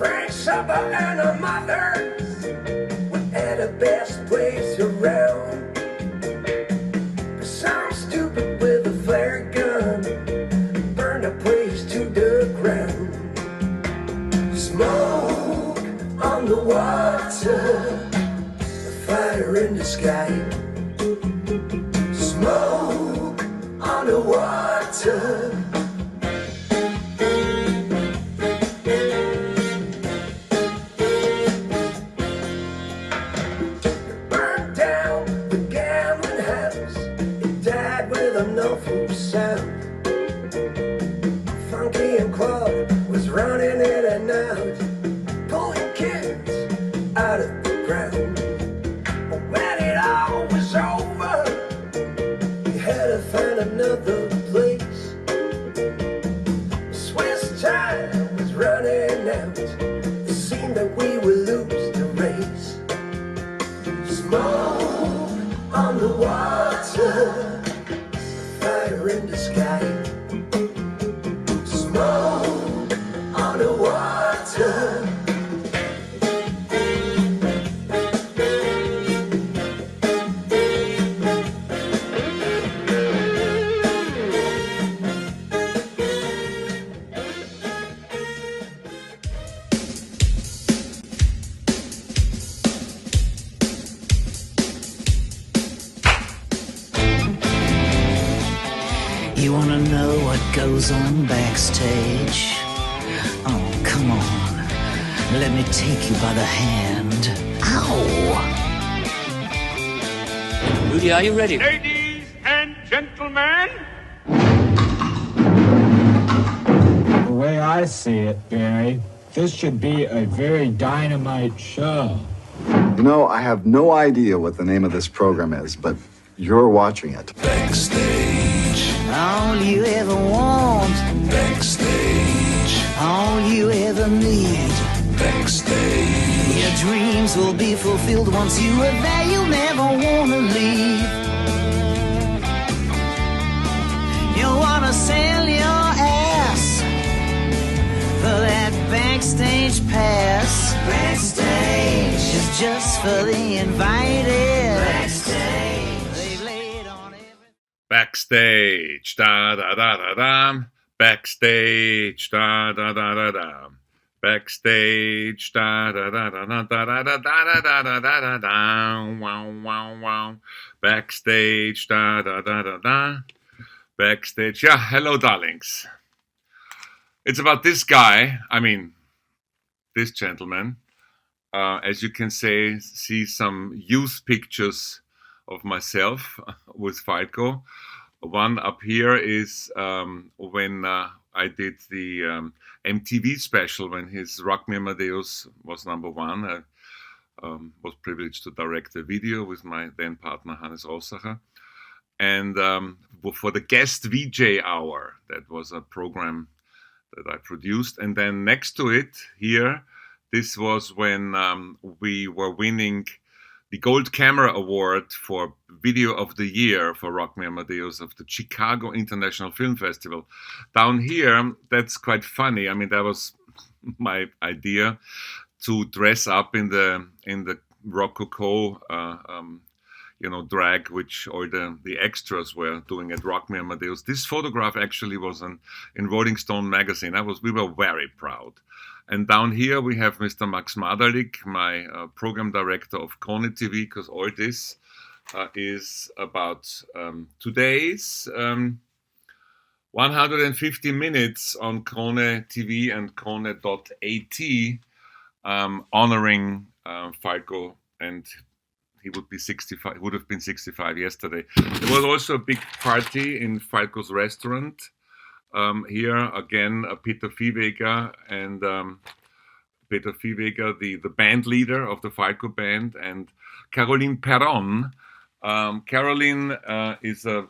Frank Supper and her mother were at the best place around. But some stupid with a flare gun burned the place to the ground. Smoke on the water, a fire in the sky. Smoke on the water. It burned down the gambling house. It died with an awful sound. Funky and Claude was running in and out, pulling kids out of the ground. But when it all was over, we had to find another place. Swiss time was running out. It seemed that we would lose the race. Smoke on the water, fire in the sky. Smoke on the water. You wanna know what goes on backstage? Oh, come on. Let me take you by the hand. Ow! Rudi, are you ready? Ladies and gentlemen, The way I see it, Barry, this should be a very dynamite show. You know, I have no idea what the name of this program is, but you're watching it. Backstage, All you ever want, backstage, all you ever need. backstage. Your dreams will be fulfilled once you are there. You'll never wanna leave. You wanna sell your ass for that backstage pass. Backstage is just for the invited. Backstage, they've laid on every. backstage, da da da da da, backstage, da da da da da, backstage, da da da da da da da da da da da da da, wow wow wow, backstage, da da da da da, backstage. Yeah, hello, darlings. It's about this guy. I mean, this gentleman. As you can see some youth pictures of myself with Falco. One up here is when I did the MTV special when his Rock Me Amadeus was #1. I was privileged to direct the video with my then partner Hannes Rossacher. And for the guest VJ hour, that was a program that I produced. And then next to it here, this was when we were winning the Gold Camera Award for Video of the Year for Rock Me Amadeus of the Chicago International Film Festival. Down here, that's quite funny. I mean, that was my idea to dress up in the Rococo, drag, which all the extras were doing at Rock Me Amadeus. This photograph actually was in Rolling Stone magazine. We were very proud. And down here we have Mr. Max Madalik, my program director of Krone TV, because all this is about today's 150 minutes on Krone TV and Krone.at, honoring Falco, and he would be 65. Would have been 65 yesterday. There was also a big party in Falco's restaurant. Here again, Peter Viehweger and Peter Viehweger, the band leader of the Falco band, and Caroline Perron. Caroline is a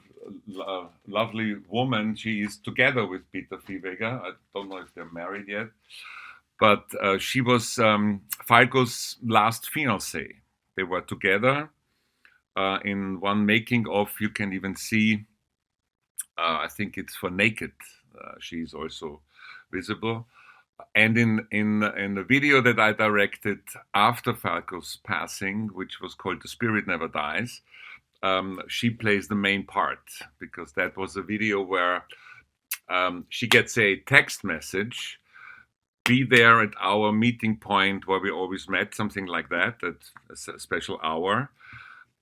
lovely woman. She is together with Peter Viehweger. I don't know if they're married yet, but she was Falco's last fiancée. They were together in one making of. You can even see, I think it's for Naked. She's also visible. And in the video that I directed after Falco's passing, which was called "The Spirit Never Dies," she plays the main part, because that was a video where she gets a text message: "Be there at our meeting point where we always met," something like that, at a special hour.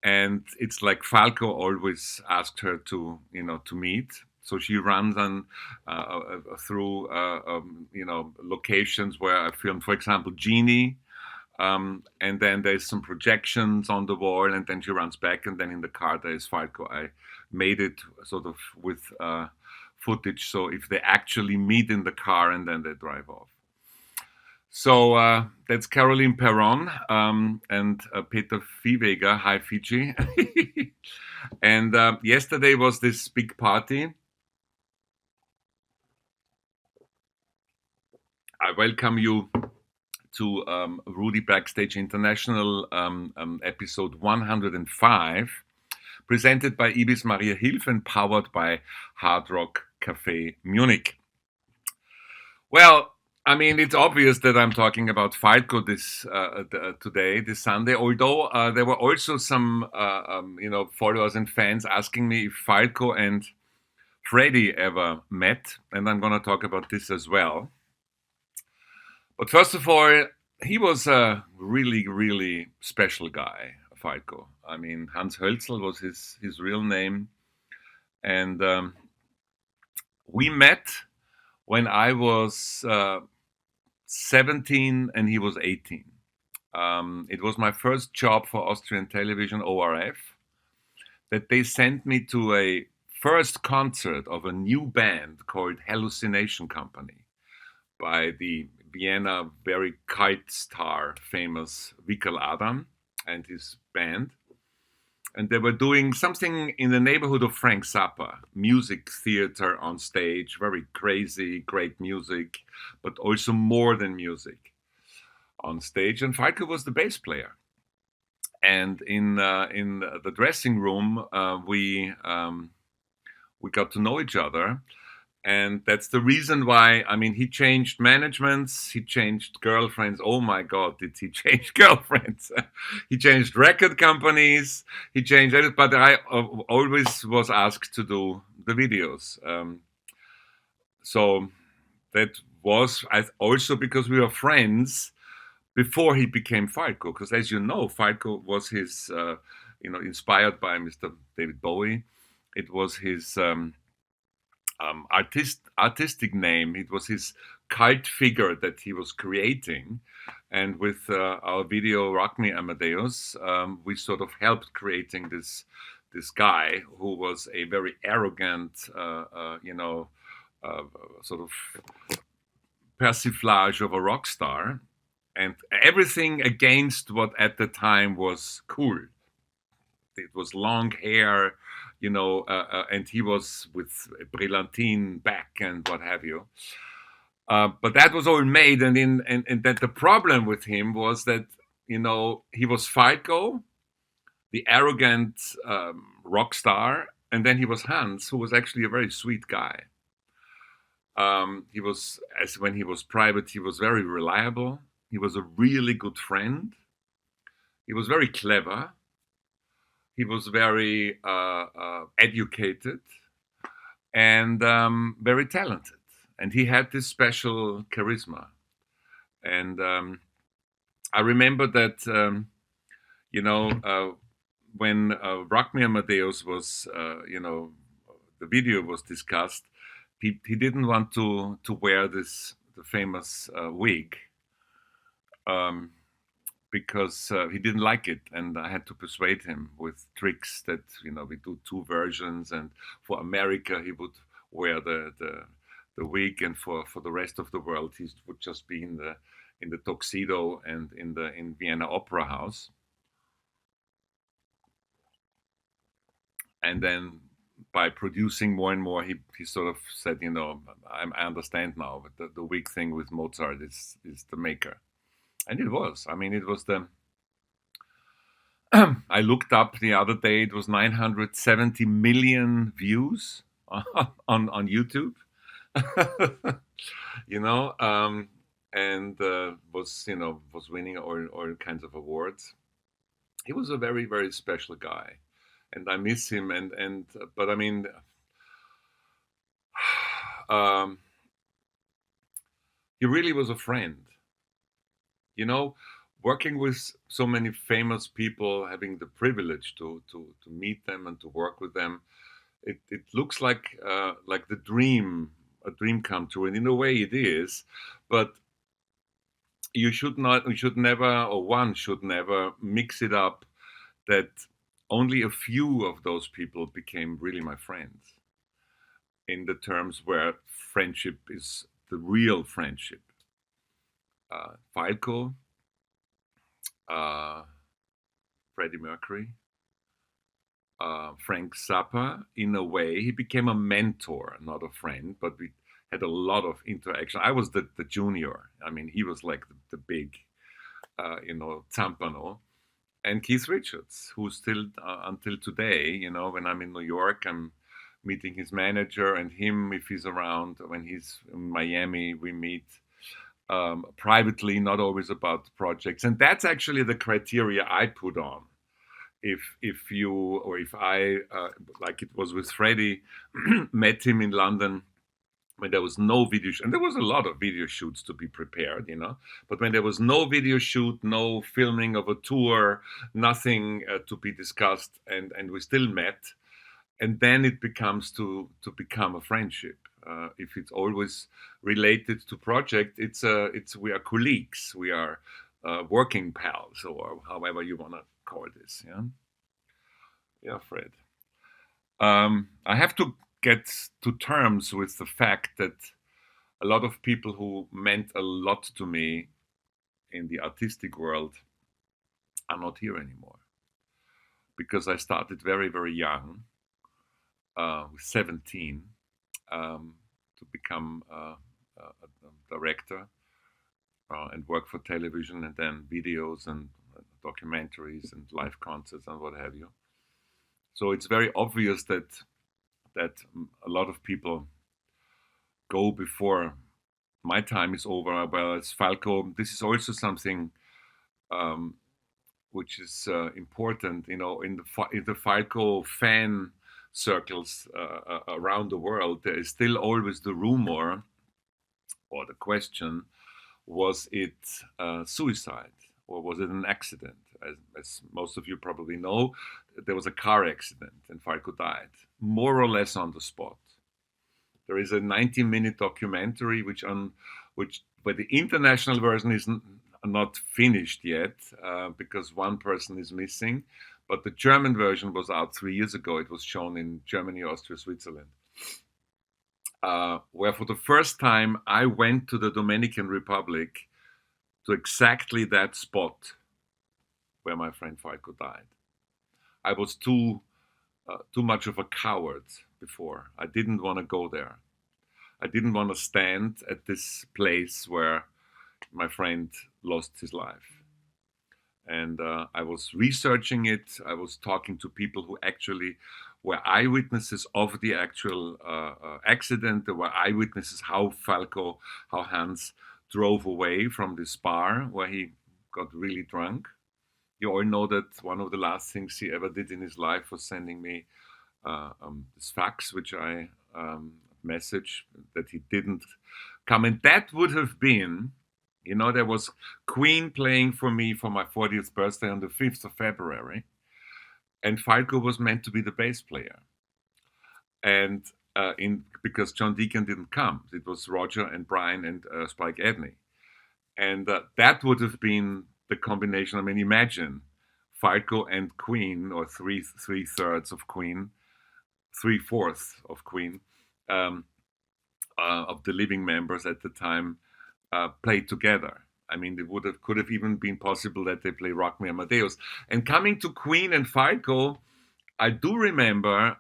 And it's like Falco always asked her to, to meet. So she runs on through, locations where I filmed, for example, Genie. And then there's some projections on the wall, and then she runs back, and then in the car there's Falco. I made it sort of with footage, so if they actually meet in the car and then they drive off. So that's Caroline Perron and Peter Viehweger. Hi, Fiji. And yesterday was this big party. I welcome you to Rudi Backstage International, episode 105, presented by Ibis Maria Hilf and powered by Hard Rock Cafe Munich. Well, I mean, it's obvious that I'm talking about Falco this Sunday, although there were also some, followers and fans asking me if Falco and Freddie ever met, and I'm going to talk about this as well. But first of all, he was a really, really special guy, Falco. I mean, Hans Hölzl was his real name. And we met when I was 17 and he was 18. It was my first job for Austrian television, ORF, that they sent me to a first concert of a new band called Hallucination Company by the Vienna very kite star, famous Vikal Adam and his band. And they were doing something in the neighborhood of Frank Zappa, music theater on stage, very crazy, great music, but also more than music on stage. And Falco was the bass player. And in the dressing room, we got to know each other. And that's the reason why, I mean, he changed managements, he changed girlfriends. Oh my God, did he change girlfriends? He changed record companies, he changed it, but I always was asked to do the videos. So that was also because we were friends before he became Falco. Because as you know, Falco was his, inspired by Mr. David Bowie. It was his artistic name. It was his cult figure that he was creating, and with our video "Rock Me Amadeus," we sort of helped creating this guy who was a very arrogant, sort of persiflage of a rock star, and everything against what at the time was cool. It was long hair, and he was with brillantine back and what have you. But that was all made, and that the problem with him was that, he was Falco, the arrogant rock star, and then he was Hans, who was actually a very sweet guy. He was, when he was private, he was very reliable. He was a really good friend. He was very clever. He was very educated and very talented. And he had this special charisma. And I remember that, when Rock Me Amadeus was, the video was discussed, he didn't want to wear the famous wig. Because he didn't like it, and I had to persuade him with tricks that we do two versions, and for America he would wear the wig, and for the rest of the world he would just be in the tuxedo and in Vienna Opera House. And then by producing more and more, he sort of said, I understand now, but the wig thing with Mozart is the maker. And it was. I mean, it was I looked up the other day, it was 970 million views on YouTube. and was winning all kinds of awards. He was a very, very special guy, and I miss him. And but I mean, um, he really was a friend. You know, working with so many famous people, having the privilege to meet them and to work with them, it looks like the dream, a dream come true, and in a way it is. But you should never, or one should never mix it up that only a few of those people became really my friends in the terms where friendship is the real friendship. Falco, uh, Freddie Mercury, Frank Zappa. In a way, he became a mentor, not a friend, but we had a lot of interaction. I was the junior. I mean, he was like the big, Zampano. And Keith Richards, who still, until today, when I'm in New York, I'm meeting his manager and him if he's around. When he's in Miami, we meet privately, not always about projects. And that's actually the criteria I put on. If you, or if I, like it was with Freddie, met him in London when there was no video and there was a lot of video shoots to be prepared, but when there was no video shoot, no filming of a tour, nothing to be discussed, and we still met, and then it becomes to become a friendship. If it's always related to project, it's we are colleagues, we are working pals, or however you want to call this. Yeah, Fred. I have to get to terms with the fact that a lot of people who meant a lot to me in the artistic world are not here anymore, because I started very, very young, with 17, to become a director, and work for television and then videos and documentaries and live concerts and what have you. So it's very obvious that a lot of people go before my time is over. Whereas Falco, this is also something which is important, in the Falco fan circles around the world. There is still always the rumor or the question: was it suicide or was it an accident? As most of you probably know, there was a car accident and Falco died, more or less on the spot. There is a 90-minute documentary where the international version is not finished yet, because one person is missing, but the German version was out 3 years ago. It was shown in Germany, Austria, Switzerland, where for the first time I went to the Dominican Republic, to exactly that spot where my friend Falco died. I was too much of a coward before. I didn't want to go there. I didn't want to stand at this place where my friend lost his life. And I was researching it. I was talking to people who actually were eyewitnesses of the actual accident. There were eyewitnesses how Hans drove away from this bar where he got really drunk. You all know that one of the last things he ever did in his life was sending me this fax, which I message that he didn't come. And that would have been, there was Queen playing for me for my 40th birthday on the 5th of February. And Falco was meant to be the bass player. And because John Deacon didn't come. It was Roger and Brian and Spike Edney. And that would have been the combination. I mean, imagine Falco and Queen, or three-thirds of Queen, 3/4 of Queen, of the living members at the time, played together. I mean, could have even been possible that they play Rock Me Amadeus. And coming to Queen and Falco, I do remember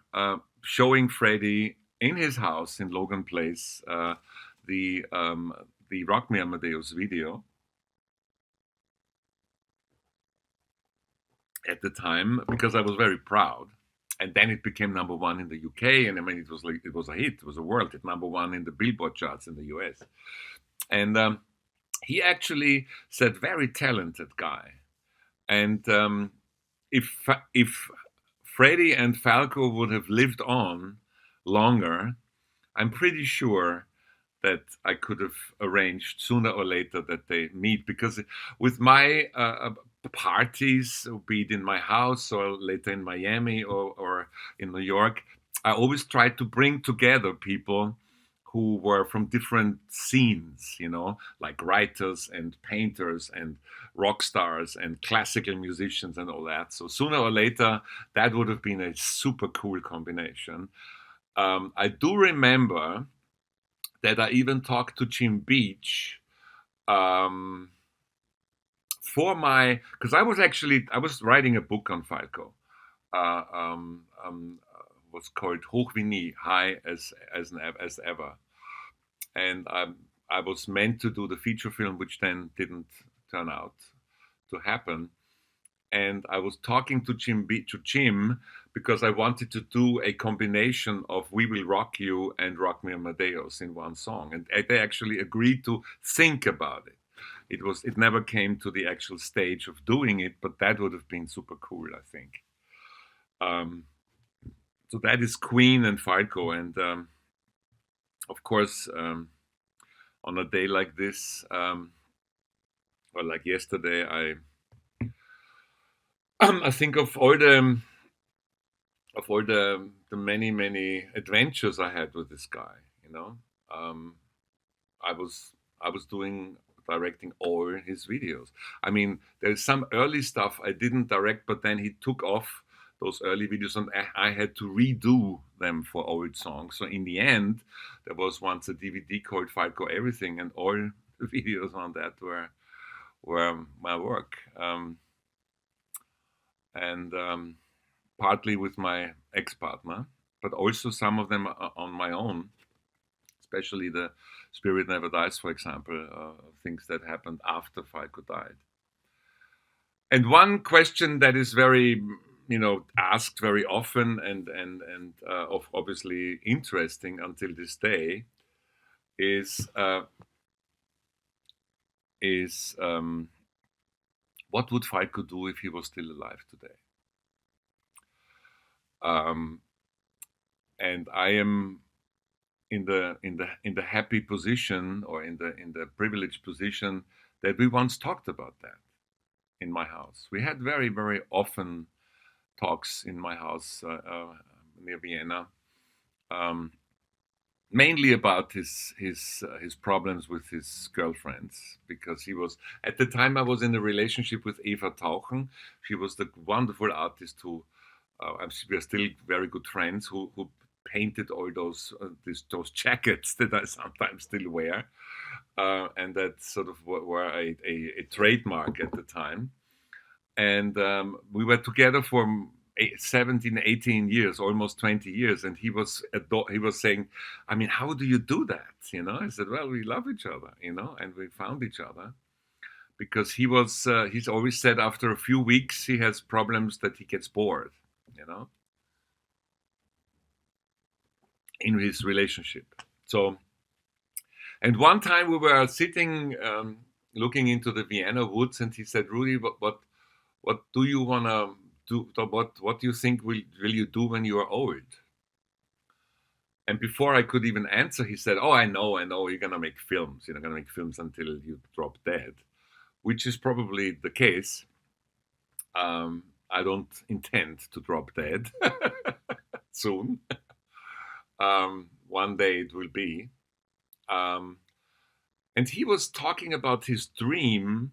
showing Freddie in his house in Logan Place the Rock Me Amadeus video at the time, because I was very proud. And then it became number one in the UK, and I mean, it was a hit. It was a world hit, number one in the Billboard charts in the US. And he actually said, very talented guy. And if Freddie and Falco would have lived on longer, I'm pretty sure that I could have arranged sooner or later that they meet, because with my parties, be it in my house or later in Miami or in New York, I always tried to bring together people who were from different scenes, you know, like writers and painters and rock stars and classical musicians and all that. So sooner or later, that would have been a super cool combination. I do remember that I even talked to Jim Beach um, because I was writing a book on Falco. Uh, um, um, was called Hoch wie nie, high as ever, and I was meant to do the feature film, which then didn't turn out to happen. And I was talking to Jim because I wanted to do a combination of "We Will Rock You" and "Rock Me Amadeus" in one song, and they actually agreed to think about it. It never came to the actual stage of doing it, but that would have been super cool, I think. Um, so that is Queen and Falco, and of course, on a day like this, or like yesterday, I think of all the many adventures I had with this guy. You know, um, I was directing all his videos. I mean, there's some early stuff I didn't direct, but then he took off those early videos, and I had to redo them for old songs. So in the end, there was once a DVD called Falco Everything, and all the videos on that were my work. And partly with my ex-partner, but also some of them on my own, especially the Spirit Never Dies, for example, things that happened after Falco died. And one question that is very, asked very often and obviously interesting until this day is what would Falco do if he was still alive today? And I am in the happy position, or in the privileged position, that we once talked about that in my house. We had very, very often talks in my house near Vienna, mainly about his problems with his girlfriends, because he was, at the time I was in a relationship with Eva Tauchen. She was the wonderful artist who we are still very good friends, who painted all those jackets that I sometimes still wear, and that sort of were a trademark at the time. And we were together for 17, 18 years, almost 20 years. And he was saying, I mean, how do you do that? I said, well, we love each other, and we found each other. Because he's always said after a few weeks, he has problems that he gets bored, in his relationship. So, and one time we were sitting, looking into the Vienna woods, and he said, Rudi, what do you want to do? What do you think will you do when you are old? And before I could even answer, he said, oh, I know, you're going to make films. You're going to make films until you drop dead, which is probably the case. I don't intend to drop dead soon. One day it will be. And he was talking about his dream,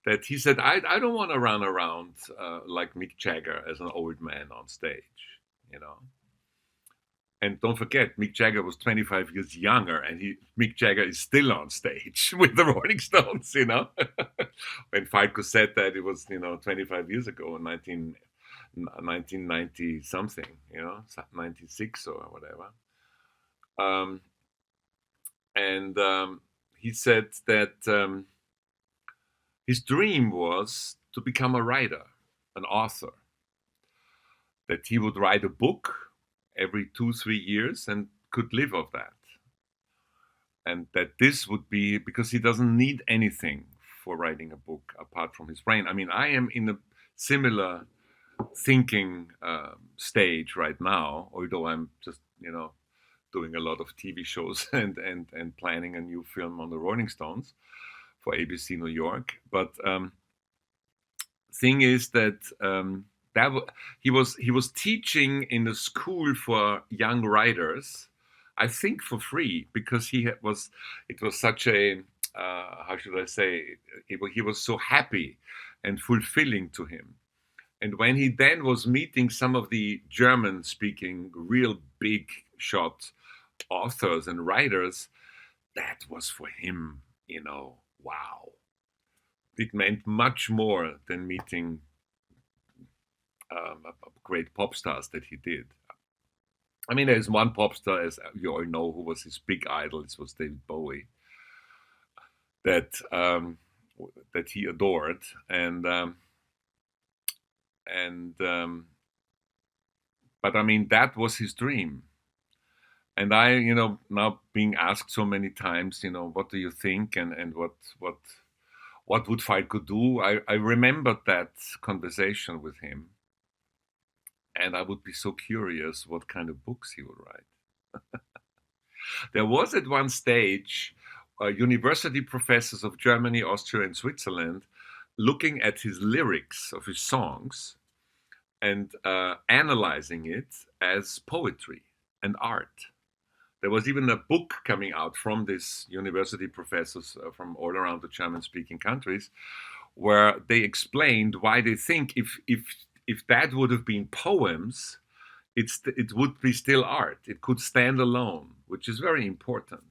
that he said, I don't want to run around like Mick Jagger as an old man on stage, And don't forget, Mick Jagger was 25 years younger, and Mick Jagger is still on stage with the Rolling Stones, When Falco said that, it was, 25 years ago, in 1990 something, 96 or whatever. And he said that his dream was to become a writer, an author, that he would write a book every 2-3 years and could live off that. and that this would be because he doesn't need anything for writing a book apart from his brain. I mean, I am in a similar thinking stage right now, although I'm just, doing a lot of TV shows and planning a new film on the Rolling Stones for ABC New York. But thing is that he was teaching in a school for young writers, I think for free, because it was such a how should I say, he was so happy and fulfilling to him. And when he then was meeting some of the German speaking real big shot authors and writers, that was for him, wow. It meant much more than meeting great pop stars that he did. I mean, there's one pop star, as you all know, who was his big idol. This was David Bowie, that he adored, but I mean, that was his dream. And I, now being asked so many times, what do you think, and what would Falco do? I remembered that conversation with him, and I would be so curious what kind of books he would write. There was at one stage university professors of Germany, Austria, and Switzerland looking at his lyrics of his songs and analyzing it as poetry and art. There was even a book coming out from these university professors from all around the German-speaking countries, where they explained why they think if that would have been poems, it would be still art. It could stand alone, which is very important,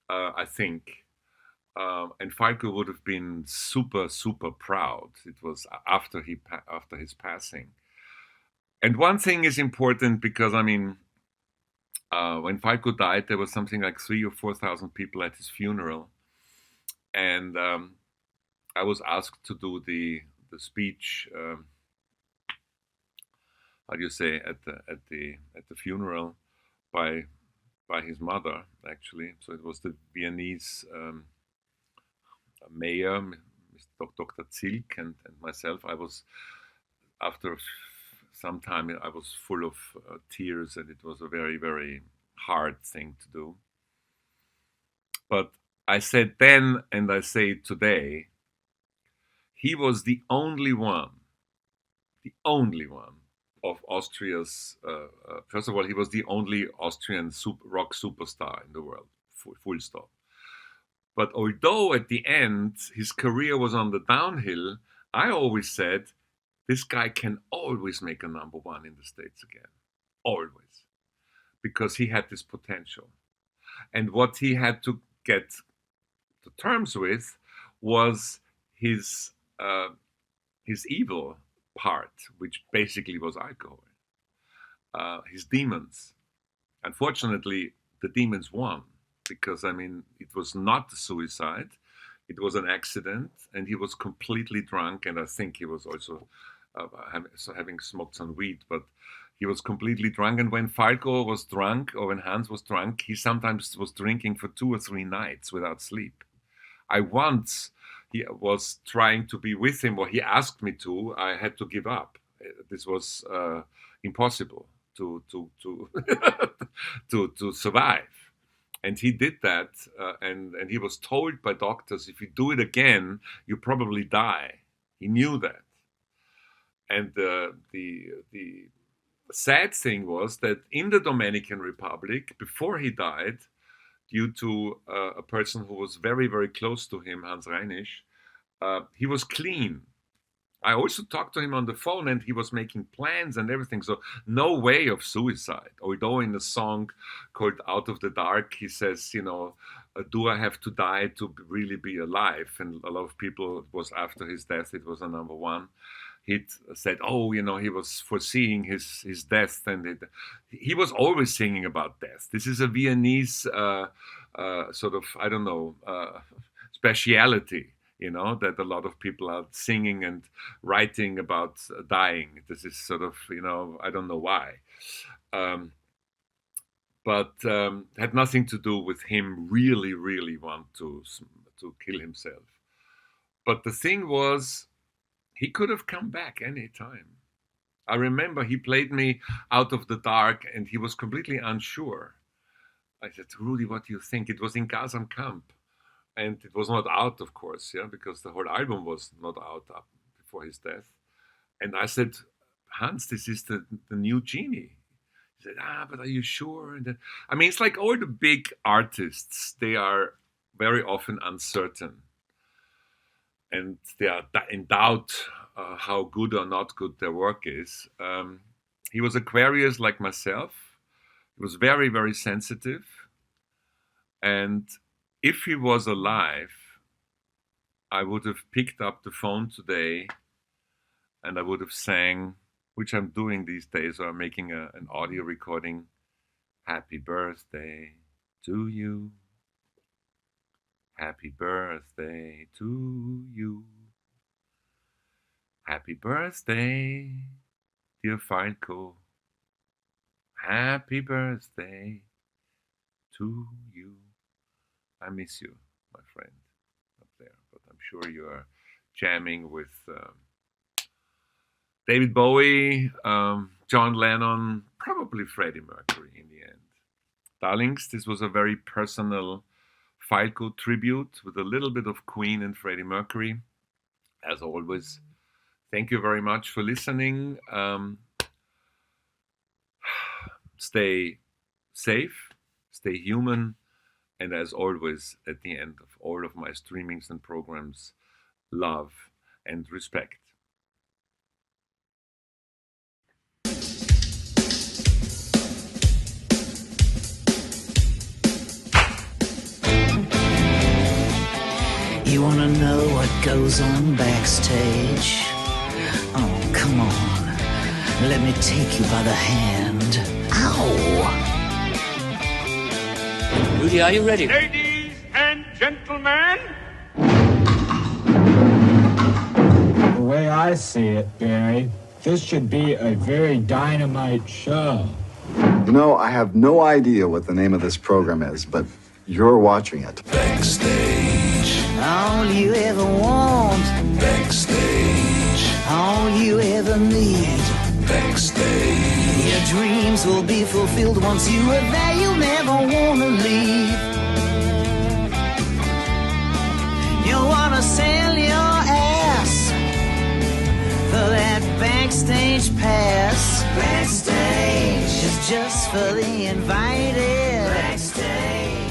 I think. And Falco would have been super, super proud. It was after his passing. And one thing is important because, I mean, when Falco died, there was something like 3,000 or 4,000 people at his funeral, and I was asked to do the speech. How do you say, at the funeral by his mother, actually. So it was the Viennese mayor, Dr. Zilk, and myself. I was, after some time, I was full of tears, and it was a very, very hard thing to do. But I said then, and I say today, he was the only one of Austria's, first of all, he was the only Austrian rock superstar in the world, full stop. But although at the end his career was on the downhill, I always said, this guy can always make a #1 in the States again. Always. Because he had this potential. And what he had to get to terms with was his evil part, which basically was alcohol. His demons. Unfortunately, the demons won, because, I mean, it was not a suicide. It was an accident, and he was completely drunk, and I think he was also having smoked some weed, but he was completely drunk. And when Falco was drunk, or when Hans was drunk, he sometimes was drinking for 2 or 3 nights without sleep. He was trying to be with him, or he asked me to. I had to give up. This was impossible to to survive. And he did that, and he was told by doctors, if you do it again, you probably die. He knew that. And the sad thing was that in the Dominican Republic, before he died, due to a person who was very, very close to him, Hans Reinisch, he was clean. I also talked to him on the phone, and he was making plans and everything. So no way of suicide. Although in a song called Out of the Dark, he says, do I have to die to really be alive? And a lot of people, it was after his death, it was a #1. He said, he was foreseeing his death. And he was always singing about death. This is a Viennese sort of, I don't know, speciality. That a lot of people are singing and writing about dying. This is sort of, I don't know why. but had nothing to do with him really want to kill himself. But the thing was, he could have come back any time. I remember he played me Out of the Dark and he was completely unsure. I said, Rudi, what do you think? It was in Gasamkamp. And it was not out, of course, yeah, because the whole album was not out up before his death. And I said, Hans, this is the new Genie. He said, but are you sure? And then, I mean, it's like all the big artists, they are very often uncertain. And they are in doubt how good or not good their work is. He was Aquarius like myself. He was very sensitive. And if he was alive, I would have picked up the phone today and I would have sang, which I'm doing these days, or I'm making an audio recording, Happy Birthday to you. Happy birthday to you. Happy birthday, dear Falco. Happy birthday to you. I miss you, my friend, up there. But I'm sure you are jamming with David Bowie, John Lennon, probably Freddie Mercury in the end. Darlings, this was a very personal Falco tribute with a little bit of Queen and Freddie Mercury. As always, thank you very much for listening. Stay safe, stay human, and as always, at the end of all of my streamings and programs, love and respect. You wanna know what goes on backstage? Oh, come on. Let me take you by the hand. Ow! Rudi, are you ready? Ladies and gentlemen. The way I see it, Barry, this should be a very dynamite show. You know, I have no idea what the name of this program is, but you're watching it. Backstage. All you ever want. Backstage. All you ever need. Backstage. Your dreams will be fulfilled once you are there. You'll never want to leave. You want to sell your ass for that backstage pass. Backstage is just for the invited. Backstage.